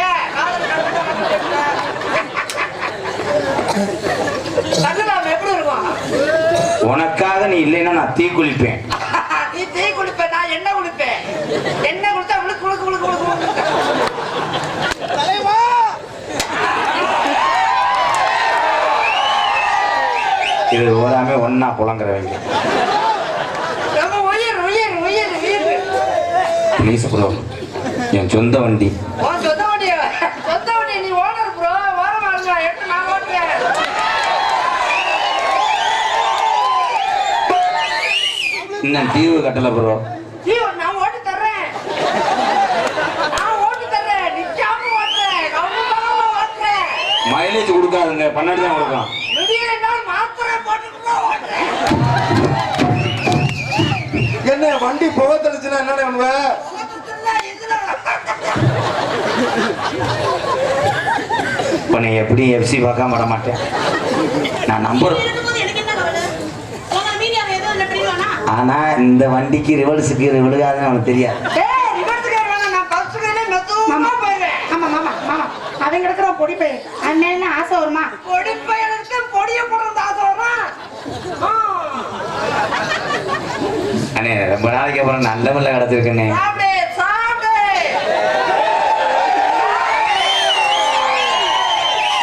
கண்ணு எப்படி இருக்கும்? உனக்காக நீ இல்லைன்னா நான் தீ குளிப்பேன். நீ தீ குளிப்பேன், நான் என்ன குளிப்பேன்? என்ன குளித்தா உளுக்கு உளுக்கு உளுக்கு உளுக்கு. இது ஓராமே ஒன்னா புலங்குறவங்க. உயிர் உயிர் உயிர் உயிர். ப்ளீஸ் ப்ரோ, என் சொந்த வண்டி. சொந்த வண்டி, சொந்த வண்டி. நீ ஓனர் ப்ரோ, ஓரமா இருங்க, எடுத்து நான் ஓட்டுறேன். இன்னும் தீவு கட்டல ப்ரோ. நான் ஓட்டு தர்றேன், நான் ஓட்டு தர்றேன். நிக்காம ஓட்டுறேன், கவனமாக ஓட்டுறேன். மைலேஜ் கொடுக்காதுங்க, 12 தான் கொடுக்கும். மாத்திரை போட்டுட்டு ஓட்டுறேன். என்ன வண்டி புகை தெளிச்சுன்னா என்ன பண்ணுவ? இப்போ நீ எப்படி எஃப்சி பார்க்காம விட மாட்டேன். நான் நம்புறேன். ஆனா இந்த வண்டிக்கு ரிவர்ஸுக்கு விழுகாதுன்னு அவனுக்கு தெரியாது. அவன் கிடக்குற பொடி பையன் அண்ணன் ஆசை வருமா? பொடி பையனுக்கு பொடிய போடுறது ஆசை வருமா? அண்ணே ரொம்ப நாளைக்கு அப்புறம் நல்ல பிள்ளை கிடச்சிருக்குண்ணே. சாப்பிடு சாப்பிடு.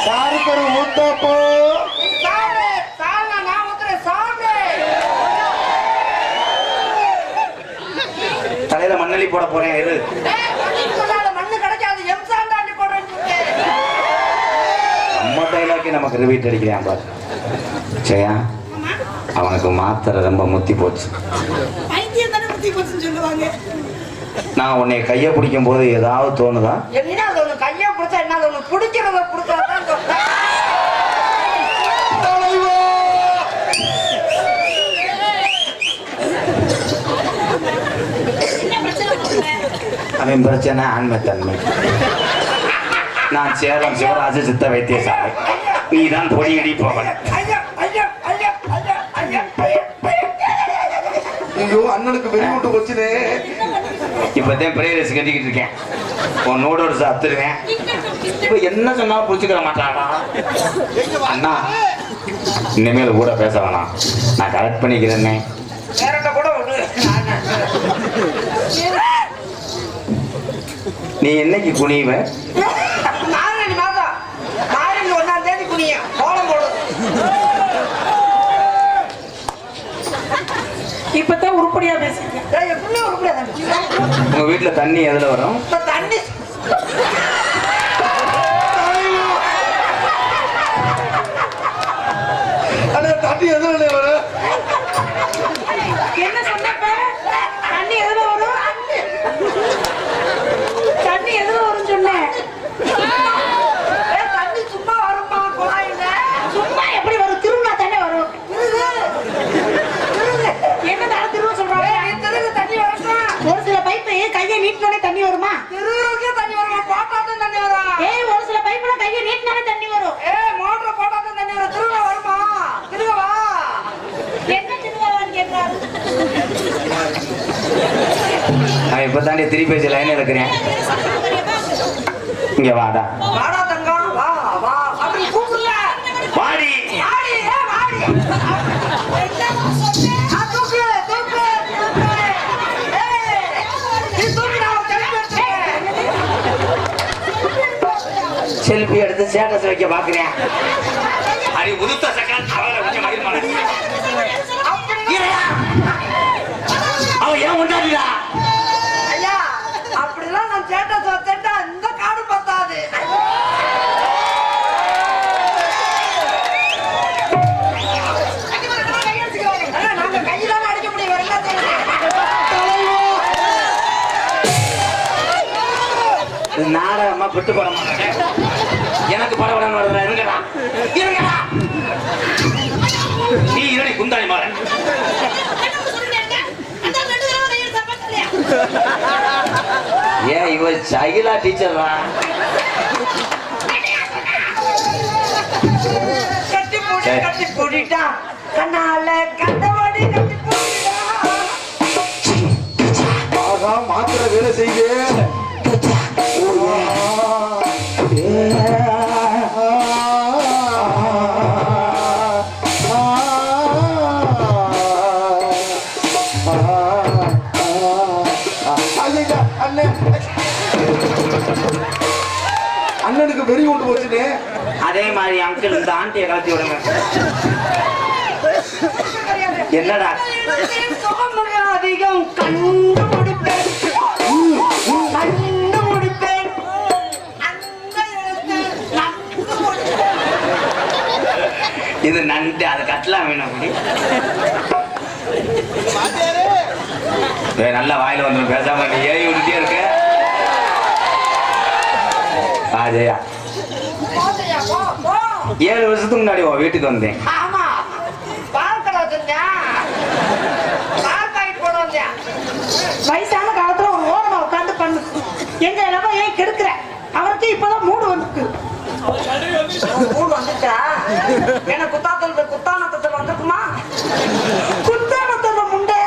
சாருக்கு ஒரு ஊத்தப்போ. சாப்பிடு சாப்பிடு. நான் ஊத்துறேன், சாப்பிடு. தலையில மண்ணள்ளி போட போறேன். இது மண்ணு கிடைக்காது, எம்சாண்டாண்டி போடுறேன்னு சொல்லிட்டு. நம்ம டைலாக்கே நமக்கு ரிப்பீட் அடிக்கிறேன் பாரு. சரியா? அவனுக்கு மாத்திரை ரொம்ப முத்தி போச்சு. நான் உன்னை கையை பிடிக்கும் போது ஏதாவது தோணுதா? என்ன அது ஒண்ணு கையை பிடிச்சா என்ன அது ஒண்ணு பிடிக்கிறத பிடிச்சாதான் தோணும். அவன் பிரச்சனை ஆண்மைத்தன்மை. நான் சேலம் சிவராஜ சித்த வைத்தியசாலை. நீ தான் பொடியடி போகல. ஐயா ஐயா ஐயா ஐயா ஐயா ஐயா. ஐயோ அண்ணனுக்கு வெறிவிட்டு போச்சுனே. இப்பதான் பிரேயர்ஸ் கட்டிக்கிட்டு இருக்கேன். உன் நூடுல்ஸ் அத்துருவேன். இப்ப என்ன சொன்னாலும் புடிச்சுக்கிற மாட்டானா? அண்ணா இனிமேல் கூட பேச வேணாம், நான் கரெக்ட் பண்ணிக்கிறேன்னே. வேறட்ட கூட விடு. நீ என்னைக்கு குனிவ? நாராயணி மாதா நாராயணி 1ஆம் தேதி குனிய கோலம் போடுது. இப்பதான் உருப்படியா பேசுறீங்க. எப்படி உருப்படியா தான்? உங்க வீட்டுல தண்ணி எதுல வரும்? தண்ணி அண்ணா தண்ணி எதுல வர? என்ன சொன்னப்ப? தண்ணி எதுல வரும்? தண்ணி எதுல வரும் சொன்னேன். தண்ணி சும்மா வருமா குழாயில? சும்மா எப்படி வரும்? திருவிழா தானே வரும். என்ன தர திருவிழா சொல்றாங்க? திருகு தண்ணி வருமா? ஒரு சில பைப்பு கையை நீட்டினோட தண்ணி வருமா? திருவுக்கே தண்ணி வருமா? போட்டாதான் தண்ணி வரும். ஒரு சில பைப்புல கையை நீட்டினாலே தண்ணி வரும். மோட்டர் போட்டாதான் தண்ணி வரும். திருவா வருமா? திருவா என்ன திருவிழான்னு கேட்கிறாரு. நான் இப்ப தாண்டி திருப்பி வச்சு லைன் எடுக்கிறேன். இங்க வாடா. வாடா தங்கம், வா வா. அப்படி கூப்பிடல. வாடி. வாடி வாடி. தூக்கு தூக்கு தூக்கு. நீ தூக்கு, நான் செல்ஃபி எடுத்து ஸ்டேட்டஸ் வைக்க பாக்குறேன். அடி உதுத்த சக்கர அவளை கொஞ்சம் மகிழ்மான. அவன் ஏன் உண்டாடிடா? ஐயா அப்படிலாம் நான் சேட்டை சொத்தா இந்த காடு பத்தாது. நாங்க கையிலான அடிக்க முடியும். வேற என்ன இது நாடகமா விட்டு போட மாட்டேன். எனக்கு படப்படம் வருதுடா. இருங்கடா இருங்கடா. நீ இரடி குந்தாணி மாற. ஏன் இவ சைலா டீச்சர்ரா? கட்டி போட்டுட்டா கண்ணால கண்டபடி கட்டி போட்டுட்டா. ஆகா மாத்திர வேலை செய்து அண்ணனுக்கு வெறி கொண்டு போச்சுனே. அதே மாதிரி அங்கிள் இந்த ஆண்டியை கலத்தி விடுங்க. என்னடா சுகமுக அதிகம் கண்டு முடிப்பேன் கண்டு முடிப்பேன் அந்த இடத்தில் நன்கு முடிப்பேன். இது நண்டு அது கட்டலாம் வேணும் அப்படி நல்லா வாயில வந்து பேசாம நீ ஏறி விட்டுட்டே இருக்க. ஜெயா போதையா, போ, போ. 7 வருஷத்துக்கு முன்னாடி உன் வீட்டுக்கு வந்தேன். ஆமா பால் கடை வச்சிருந்தேன், பால் பாக்கெட் போட வந்தேன். வயசான காலத்துல ஒரு ஓரமா உட்கார்ந்து பண்ணு. எங்க இளவ ஏன் கெடுக்கிற? அவருக்கு இப்பதான் மூடு வந்துருக்கு. மூடு வந்துச்சா? என்ன குத்தானத்தத்தில் வந்துருக்குமா? குத்தானத்தம் முண்டை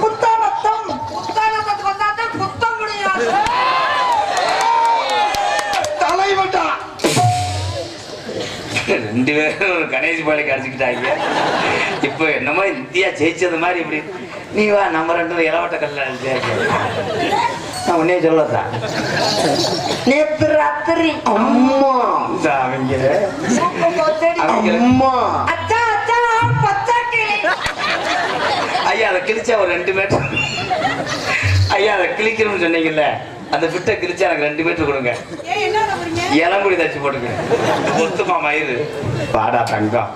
குத்தானத்தம் குத்தானத்துக்கு வந்தாதான் குத்த முடியாது. தலைவட்டா 2 பேரும் ஒரு கணேஷ் பாலிக்கு அடிச்சுக்கிட்டாங்க. இப்போ என்னமோ இந்தியா ஜெயிச்சது மாதிரி இப்படி நீ வா நம்ம 2 பேரும் இளவட்ட கல்ல நான் உன்னே சொல்லத்தான். நேத்து ராத்திரி அம்மா அவங்க அம்மா அச்சா அச்சா பச்சை கிளி. ஐயா அதை கிழிச்சா ஒரு 2 மீட்டர். ஐயா அதை கிழிக்கணும்னு சொன்னீங்கல்ல, அந்த பிட்டை கிழிச்சா எனக்கு 2 மீட்டர் கொடுங்க. ஏன் என்ன பண்றீங்க? இளங்குடி தச்சு போட்டுங்க. ஒத்துமா மயிறு பாடா தங்கம்.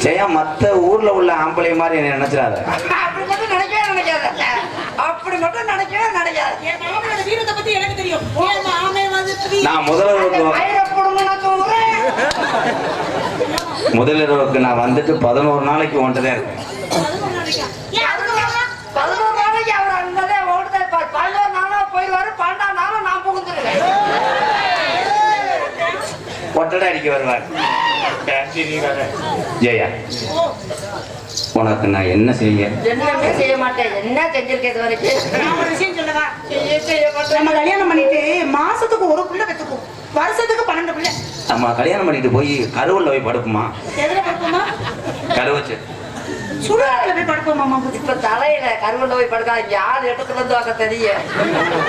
ஜெயா மத்த ஊர்ல உள்ள ஆம்பளை மாதிரி என்ன நினைச்சிடாத. அப்படி மட்டும் நினைக்கவே நினைக்காத. அப்படி மட்டும் நினைக்கவே நினைக்காத. என் மாமனோட வீரத்தை பத்தி எனக்கு தெரியும். என் மாமன் வந்து நான் முதலிரவுக்கு நான் வந்துட்டு 11 நாளைக்கு ஒன்றதே இருக்கேன். 11 நாளைக்கு அவர் அங்கதே ஓடுதே இருப்பார். 11 நாளா போயிடுவாரு, 12 நாளா நான் புகுந்துருவேன். ஒட்டடை அடிக்க வருவார். ஜெயா உனக்கு நான் என்ன செய்ய? என்னமே செய்ய மாட்டேன். என்ன செஞ்சிருக்கேன் இது வரைக்கும்? நான் ஒரு விஷயம் சொல்லவா? செய்ய மாட்டேன். நம்ம கல்யாணம் பண்ணிட்டு மாசத்துக்கு ஒரு புள்ள பெற்றுக்கும், வருஷத்துக்கு 12 புள்ள. நம்ம கல்யாணம் பண்ணிட்டு போய் கருவல்ல போய் படுப்போமா? எதுல படுப்போமா? கருவச்சு சுடுகாட்டுல போய் படுப்போமா? இப்ப தலையில கருவல்ல போய் படுக்கா. இங்க ஆள் இடத்துல இருந்து வாங்க தெரியும்.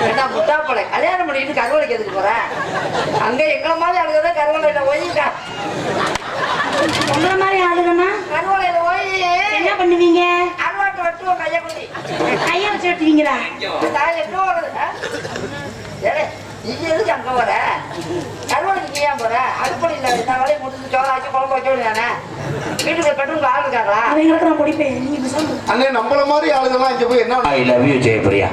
என்ன முட்டா போல கல்யாணம் பண்ணிட்டு கருவலைக்கு எதுக்கு போற? அங்க எங்களை மாதிரி ஆளுதான் கருவலையில போயிருக்கா. உங்களை மாதிரி ஆளுங்கன்னா கருவலையில போய் என்ன பண்ணுவீங்க? அருவாட்டை வெட்டுவோம் கைய குடி. கையை வச்சு வெட்டுவீங்களா? நான் எங்க போறது? ஏடே நீ எதுக்கு அங்க போற? கருவலைக்கு நீ ஏன் போற? அடுப்படி இல்ல இந்த வேலையை முடிச்சு சோறாக்கி குழம்பு வைக்க வேண்டியதானே? வீட்டுக்கு பெட்ரூம் ஆள் இருக்காரா? அவங்களுக்கு நான் குடிப்பேன். நீங்க சொல்லுங்க. அண்ணே நம்மள மாதிரி ஆளுங்கெல்லாம் இங்க போய் என்ன ஐ லவ் யூ ஜெயபிரியா.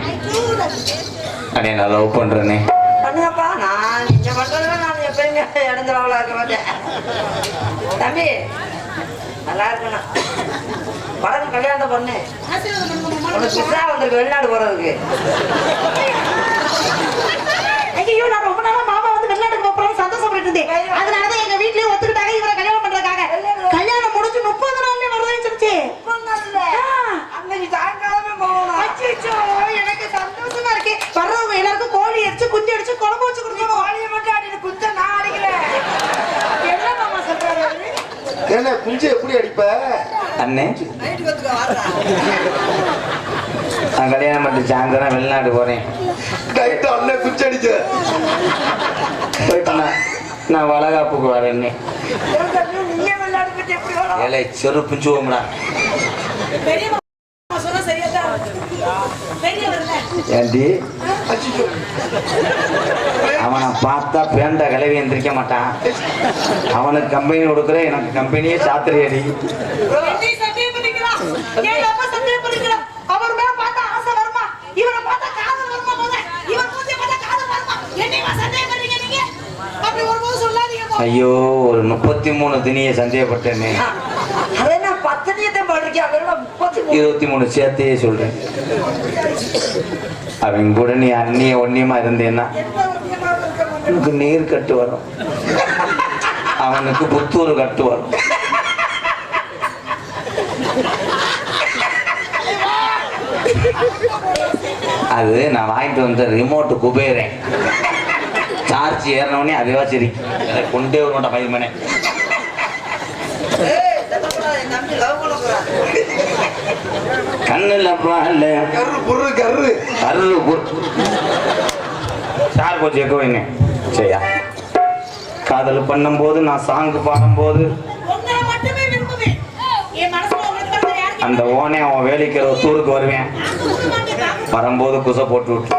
அண்ணே நான் லவ் பண்றேனே. பண்ணுங்கப்பா. நான் நீங்க பண்றதுல நான் எப்பயுமே இடைஞ்சலவளா இருக்க மாட்டேன். தம்பி நல்லா இருக்கணும். படகு கல்யாணத்தை பண்ணு. உனக்கு விசா வந்திருக்கு வெளிநாடு போறதுக்கு. ஐயோ நான் ரொம்ப நாளா மாமா வந்து வெளிநாட்டுக்கு போறோம் சந்தோஷப்பட்டு இருந்தேன். அதனாலதான் எங்க வீட்லயே ஒத்துக்கிட்டாங்க இவரை கல்யாணம் பண்றதுக்காக. கல்யாணம் முடிஞ்சு 30 நாள்ல வருதுன்னு சொல்லிச்சு. அன்னைக்கு சாயங்காலமே போகணும். அச்சோ எனக்கு சந்தோஷமா இருக்கு. வர்றவங்க எல்லாருக்கும் கோழி அடிச்சு குஞ்சு அடிச்சு குழம்பு வச்சு கொடுக்கணும். கோழியை மட்டும் அடிச்சு குஞ்ச நான் அடிக்கிறேன். என்ன மாமா சொல்றாரு? என்ன குஞ்சு எப்படி அடிப்ப? அண்ணே நைட்டு வந்துக்க வர்றா. நான் கல்யாணம் பண்ணிட்டு சாயந்தரம் வெளிநாடு போறேன். கைட்டு அண்ணன் குஞ்சு அடிக்க போயிட்டு நான் வளகாப்புக்கு வரேன்னு. நீயே வெளிநாடு போயிட்டு எப்படி வரும்? ஏழை செரு பிஞ்சுவோம்டா. பெரிய மாமா சொன்னா சரியா தான். பெரிய வரல. ஏண்டி அவனை பார்த்தா பேண்ட கிளவி எந்திரிக்க மாட்டான். அவனுக்கு கம்பெனி கொடுக்குற, எனக்கு கம்பெனியே சாத்திரையடி. என்னை சந்தேகம் பண்ணிக்கலாம். ஏன் அப்பா சந்தேகம் பண்ணிக்கலாம்? அவர் மேல பார்த்தா ஆசை வருமா? இவரை பார்த்தா காதல் வருமா? போத இவர் மூஞ்சிய பார்த்தா காதல் வருமா? என்னைய சந்தேகம் பண்ணீங்க நீங்க? அப்படி ஒருபோது சொல்லாதீங்க. ஐயோ ஒரு 33 தினியை சந்தேகப்பட்டேனே. அதே நான் 10 நீயத்தை பாட்டிருக்கேன். அதெல்லாம் 33. 23 சேர்த்தையே சொல்றேன். அவங்க கூட நீ அண்ணிய ஒன்னியமா இருந்தேன்னா உனக்கு நீர் கட்டு வரும். அவனுக்கு புத்தூர் கட்டு வரும். அது நான் வாங்கிட்டு வந்த ரிமோட்டு குபேரன் சார்ஜ் ஏறினோடனே அதுவா சரி கொண்டே ஒரு மாட்டா பயிர்மனே. கண்ணுல சார் போச்சு எக்கோ என்ன சரியா. காதல் பண்ணும் போது நான் சாங்கு பாடும் போது அந்த ஓனே அவன் வேலைக்கு தூருக்கு வருவேன். வரும்போது குசை போட்டு விட்டு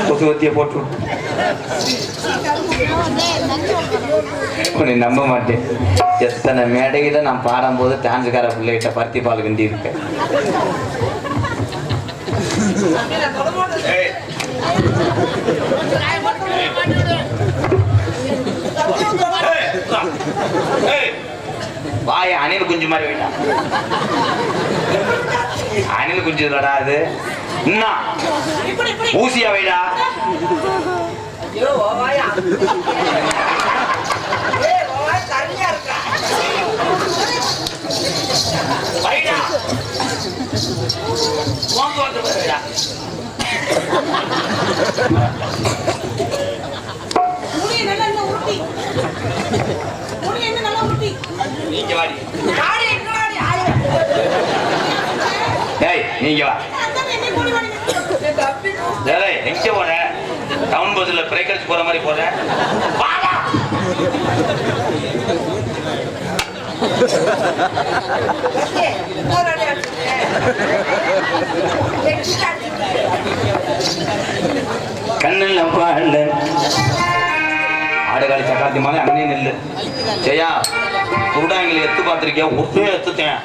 குசுவத்திய போட்டு விட்டு உன்னை நம்ப மாட்டேன். எத்தனை மேடையில நான் பாடும்போது டான்ஸுக்கார பிள்ளைகிட்ட பருத்தி பால் கிண்டி இருக்கேன். வாய அணில் குஞ்சு மாதிரி வைடா. அணில் குஞ்சு இல்லடா அது. இன்னும் ஊசியா வைடா. வைடா நீங்க வாடி. நீங்க வா. எங்க போற? டவுன் பஸ்ல பிரேக் அடிச்சு போற மாதிரி போற. கண்ணில் பாடல ஆடுகாலி சக்காத்தி மாதிரி அங்கே நெல்லு ஜெயா குருடாங்களை எத்து பார்த்திருக்கியா? ஒரே எத்துட்டேன்.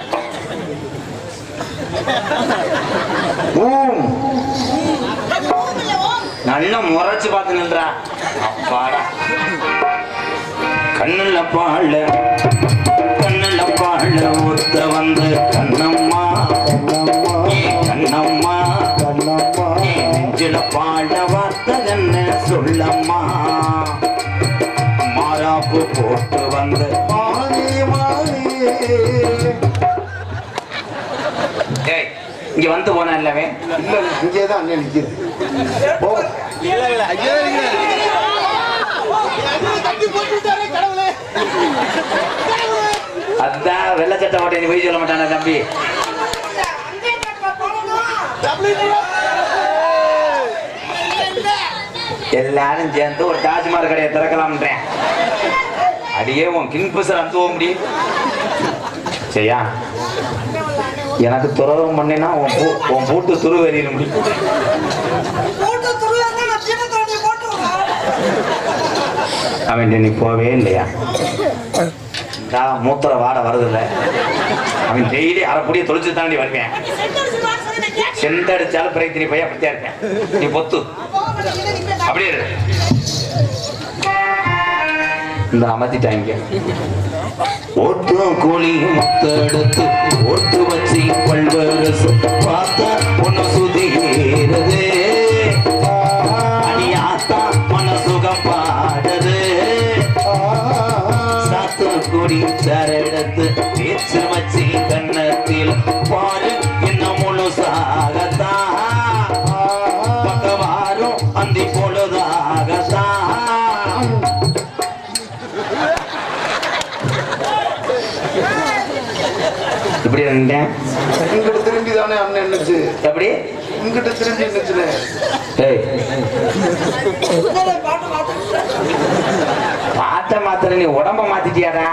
நல்லா முறைச்சு பார்த்து நின்றா. அப்பாடா கண்ணுல பாடல கண்ணுல பாடல ஒத்த வந்து கண்ணம்மா கண்ணம்மா நெஞ்சில பாட வார்த்தை என்ன சொல்லம்மா. மாறாப்பு போட்டு வந்து இங்க வந்து போனா இல்லவே இல்ல இங்கேதான் அண்ணன் நிக்குது. அதான் வெள்ள சட்டை போட்டு நீ போய் சொல்ல மாட்டான தம்பி. எல்லாரும் சேர்ந்து ஒரு தாஜ்மஹால் கடையை திறக்கலாம்ன்றேன். அடியே உன் கிங்பிஷர் அனுப்ப முடியும் சரியா. எனக்கு துறவம் பண்ணினா உன் பூட்டு துரு வெறிய முடியும். அவன் நீ போவே இல்லையா? மூத்திர வாட வருதில்ல. அவன் டெய்லி அரைப்படியை தொழிச்சு தாண்டி வருவேன். செந்தடிச்சாலும் பிறகு நீ போய் அப்படித்தான் இருப்பேன். நீ பொத்து அப்படியே இந்த அமர்த்திட்டாங்க. ஓட்டும் கோழி மொத்த எடுத்து ஓட்டு வச்சு பல்வேறு பார்த்தா பொண்ணு சுதிகிறது. அடியாத்தா மனசுகம் பாடுது. சாத்துக்குடி சரடத்து பேச்சு வச்சு கண்ணத்தில் பாரு இன்னும் முழுசாகத்தான் பக்கவாரும் அந்தி பொழுதாகத்தான். இப்படி இருந்தேன். இங்கிட்ட திரும்பி தானே அண்ணன் என்னச்சு எப்படி இங்கிட்ட திரும்பி என்னச்சுனே. பாட்டை மாத்திர நீ உடம்ப மாத்திட்டியாடா.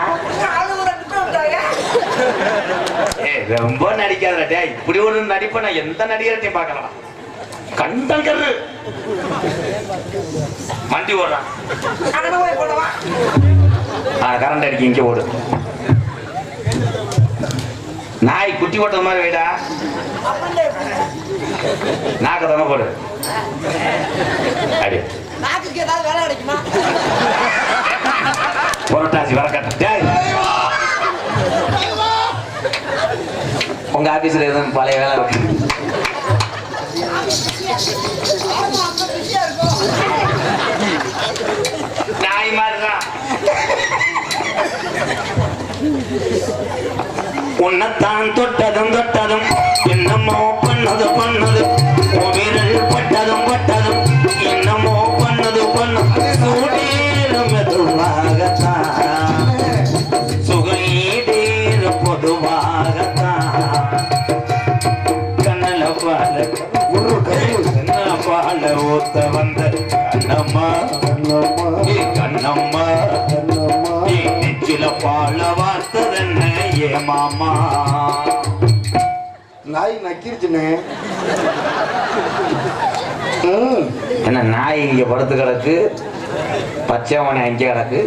ரொம்ப நடிக்காதடா. இப்படி ஒரு நடிப்பை நான் எந்த நடிகர்ட்டையும் பார்க்கலாம். கண்டங்கரு வண்டி ஓடுறான். கரண்ட் அடிக்க இங்க ஓடு. நாய் குட்டி ஓட்டது மாதிரி வைடா. நாக்க தம போடு. அடி புரட்டாசி வரக்கட்ட. உங்க ஆபீஸ்ல எதுவும் பழைய வேலை இருக்கு? நாய் மாதிரிதான் உன்னைத்தான் தொட்டதும் தொட்டதும் என்னமோ பண்ணது பண்ணது விரல் பட்டதும் பட்டதும் என்னமோ பண்ணது பண்ணது சூடேறும் மெதுவாகத்தான் சுகையீடேற பொதுவாகத்தான் கண்ணல பால பால ஊத்த வந்த கண்ணம்மா கண்ணம்மா நெச்சில பால வார்த்ததென்ன ஏ மாமா நாய் நக்கிருச்சுனே. என்ன நாய் இங்க படுத்து கிடக்கு, பச்சைவனை அங்க கிடக்கு.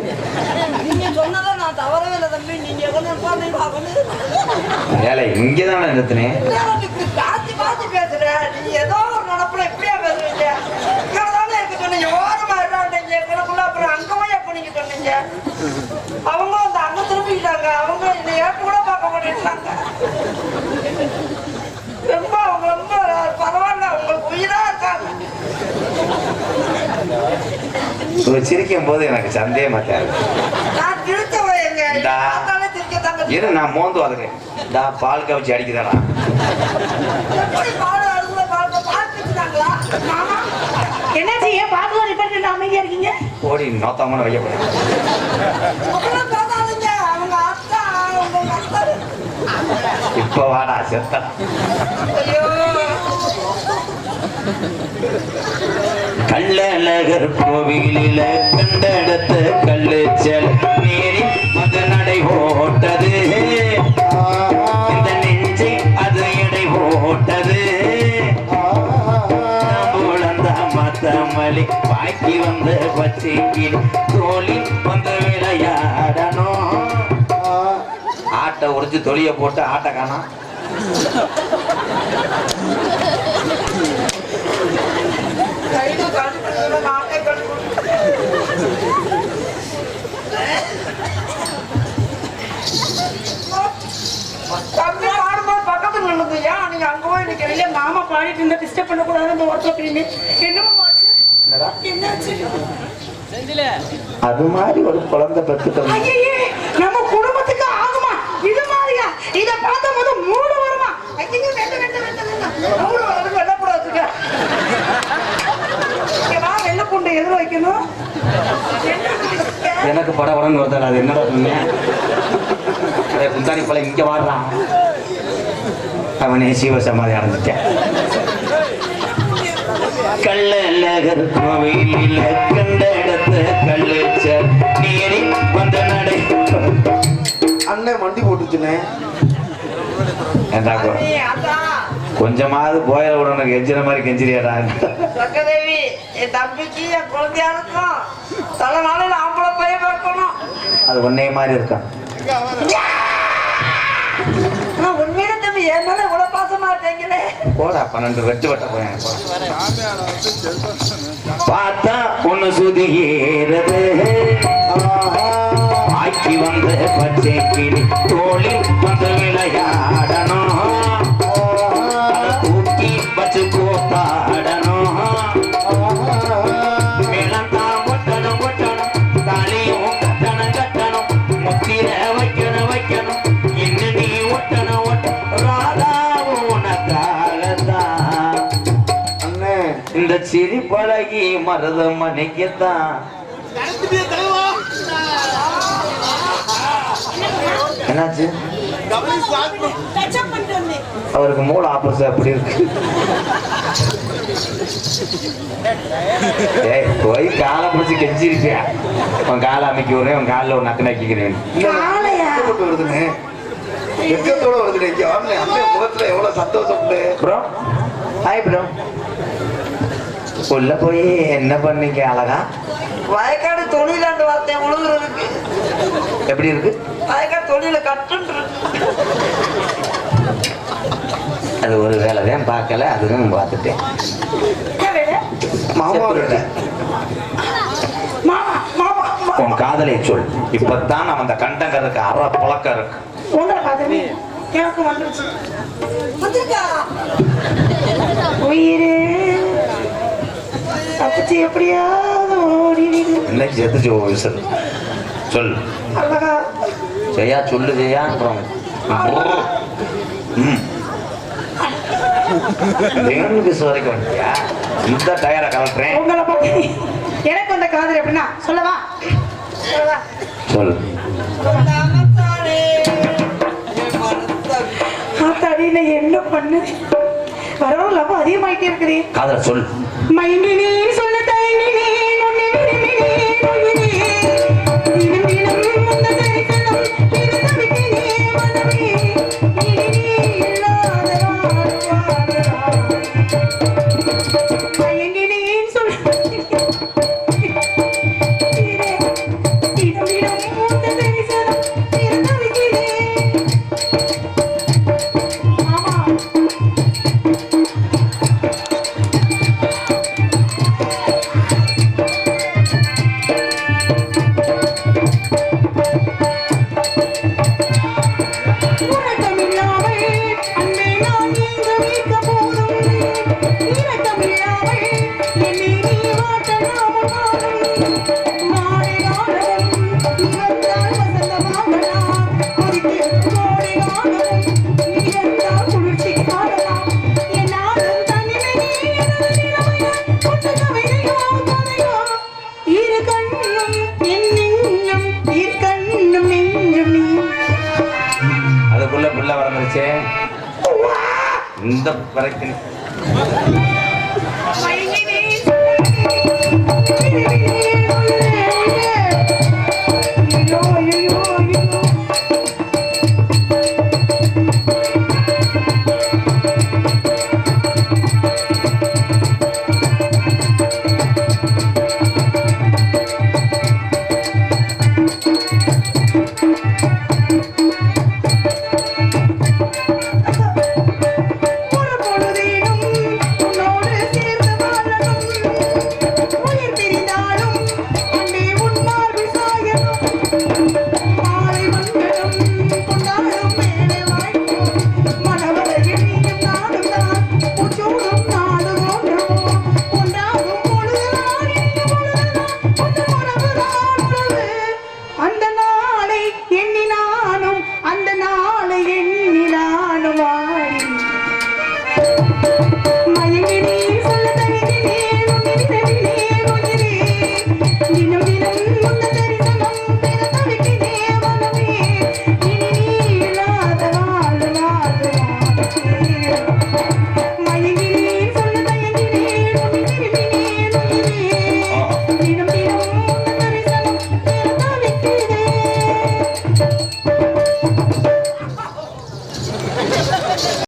நீங்க சொன்னதை நான் தவறவே இல்லை தம்பி. நீங்க ஏழை இங்கதானே நிறுத்தினேன். பார்த்து பார்த்து பேசுற. நீங்க ஏதோ ஒரு நடப்புல இப்படியா பேசுறீங்க? இங்கதானே இருக்க சொன்னீங்க. ஓரமா இருக்காண்டீங்க. எனக்குள்ள அப்புறம் அங்கமே எப்ப நீங்க சொன்னீங்க? அவங்க அந்த அங்க திரும்பிட்டாங்க. அவங்க இந்த ஏற்று கூட பார்க்க மாட்டேங்கிறாங்க. ரொம்ப அவங்க ரொம்ப பரவாயில்ல. உங்களுக்கு உயிரா இருக்காங்க. சிரிக்கும் போது எனக்கு சந்தேகமா தேவை. நான் திருத்தவன் எங்க பார்த்தாலே திருக்கத்தாங்க. இரு நான் மோந்து வந்துக்கிறேன். பால் கவிச்சு அடிக்குதாடா. எப்படி பால் அறுசுல பால் பிடிச்சிட்டாங்களா? என்னாச்சு? ஏன் பாத்துலாம் ரிப்பேர் அமைதியா இருக்கீங்க? ஓடி நோத்தாமன்னு வைக்கப்படும். அப்புறம் பேசாதீங்க. அவங்க அத்தா உங்க அத்தா. இப்ப வாடா செத்தா. ஐயோ கள்ளழகர் கோவிலில கண்டெடுத்த கல்லுச்சல் நீரி அது நடை போட்டது. இந்த நெஞ்சை அது எடை போட்டது. உழந்த மத்தமலி பாக்கி வந்த பச்சைக்கு தோழி வந்து விளையாடணும். ஆட்டை உடைச்சு தொழிய போட்டு ஆட்டை காணோம். கைது கண்டுபிடிச்சத நானே கண்டுபிடிச்சேன். தம்பி பாடும்போது பக்கத்துல நின்னுது. ஏன் நீங்க அங்க போய் நிக்கிறீங்க? இல்ல மாமா பாடிட்டு இருந்தா டிஸ்டர்ப் பண்ண கூடாதுன்னு ஒருத்தர் என்னமா என்னாச்சு? அது மாதிரி ஒரு குழந்தை பெற்றுக்கணும். ஐயே, நம்ம குடும்பத்துக்கு ஆகுமா இது மாதிரியா? இத பார்த்த போது மூடு வருமா? ஐயே மூணு வரது வெள்ளப்படாதுங்க. வெள்ள பூண்டை எதுல வைக்கணும்? எனக்கு படபடன்னு வருது. அது என்னடா சொன்னேன்? அதே குந்தாணி போல இங்க வாடுறான். அவனே சிவசமாதி அடைஞ்சிட்டேன். கள்ளழகர் கோவிலில் கண்ட இடத்து கல்லுச்ச நீரி வந்து நடை. அண்ணன் வண்டி போட்டுச்சுனே. கொஞ்சமாவது போய உடனே கெஞ்சிற மாதிரி கெஞ்சிரியாடா. சக்கதேவி, என் தம்பிக்கு என் குழந்தையா இருக்கும். தலை நாளையில ஆம்பளை பையன் பார்க்கணும். அது ஒன்னே மாதிரி இருக்கான். ஆனா உண்மையில தம்பி என் மேல இவ்வளவு பாசமா இருக்கீங்களே. போடா 12 வெட்டு வெட்ட போய் பார்த்தா ஒண்ணு சுதி ஏறது. ஆக்கி வந்த பச்சை கிளி தோழி வந்து விளையாடணும். தூக்கி வச்சு கூத்தாடணும். மேலந்தான் ஒட்டணும் ஒட்டணும். தாலியும் கட்டணும் கட்டணும். முத்திர வைக்கணும் வைக்கணும். இன்னும் நீ ஒட்டணும் ஒட்டணும். ராதாவும் உனக்காகத்தான். அண்ணே இந்த சிரி பழகி மருதமணிக்குத்தான். என்னாச்சு? அவருக்கு மூளை ஆபரேஷன் அப்படி இருக்கு. போய் காலை பிடிச்சி கெஞ்சிருப்பியா? உன் காலை அமைக்க விடுறேன். உன் காலில் ஒரு நக்கு நக்கிக்கிறேன். போட்டு வருதுனே. வெக்கத்தோட வருதுனே. இங்க வாங்கல. அண்ணன் முகத்துல எவ்வளவு சந்தோஷம். Bro hi bro. உள்ள போய் என்ன பண்ணீங்க அழகா? வயக்காடு தொழிலாண்டு வார்த்தையை உழுகுறதுக்கு. எப்படி இருக்கு? வயக்காடு தொழில கட்டுன்னு அது ஒரு வேலை தான் பார்க்கல. அதுவும் பார்த்துட்டேன். மாமா உன் காதலை சொல். இப்பதான் நம்ம அந்த கண்டங்கிறதுக்கு அற பழக்கம் இருக்கு. உங்களை பார்த்தே எனக்கு வந்துருச்சு. வந்துருக்கா? உயிரே தப்பிச்சு எப்படியாவது ஓடி. இன்னைக்கு செத்துச்சு விசல். சொல் அழகா ஜெயா சொல்லு ஜெயா அப்புறம் பேச வரைக்கும் வந்துட்டியா இந்த டயரை கலட்டுறேன் உங்களை பார்த்து எனக்கு வந்த காதல் எப்படின்னா சொல்லவா சொல்லவா சொல் ஆத்தாடியில என்ன பண்ணு வரவும் லவ் அதிகமாயிட்டே இருக்குது காதல சொல் மயங்கினே சொல்ல தயங்கினேன் உன்னை விரும்பினேன் உயிரே தினம் தினம் வந்த தரிசனம் இது தவிக்கிறேன் மனமே இனி இல்லாத வாழ்வாரா மயங்கினேன் சொல்ல உயிரே தினம் தினம் வந்த தரிசனம் இது தவிக்கிறேன் ஆமா உறக்கமில்லாமல் அன்பே நான் எங்க வைக்க போதும் இரக்கமில்லாமல் என்னை நீ வாட்ட நாமும் நானும் மாலை காலமும் நீ வந்தால் வசந்தமாகலாம் கொதிக்கும் கோடை காலமும் நீ வந்தால் குளிர்ச்சி காணலாம் என்னாலும் தனிமை நீ எனது நிலைமையா ஒட்டு கவிதையோ கதையோ இரு கண்ணும் என் நெஞ்சம் இரு கண்ணும் நெஞ்சம் நீ அதுக்குள்ள பிள்ளை வளர்ந்துருச்சே இந்த வரைக்கும் மயங்கினேன்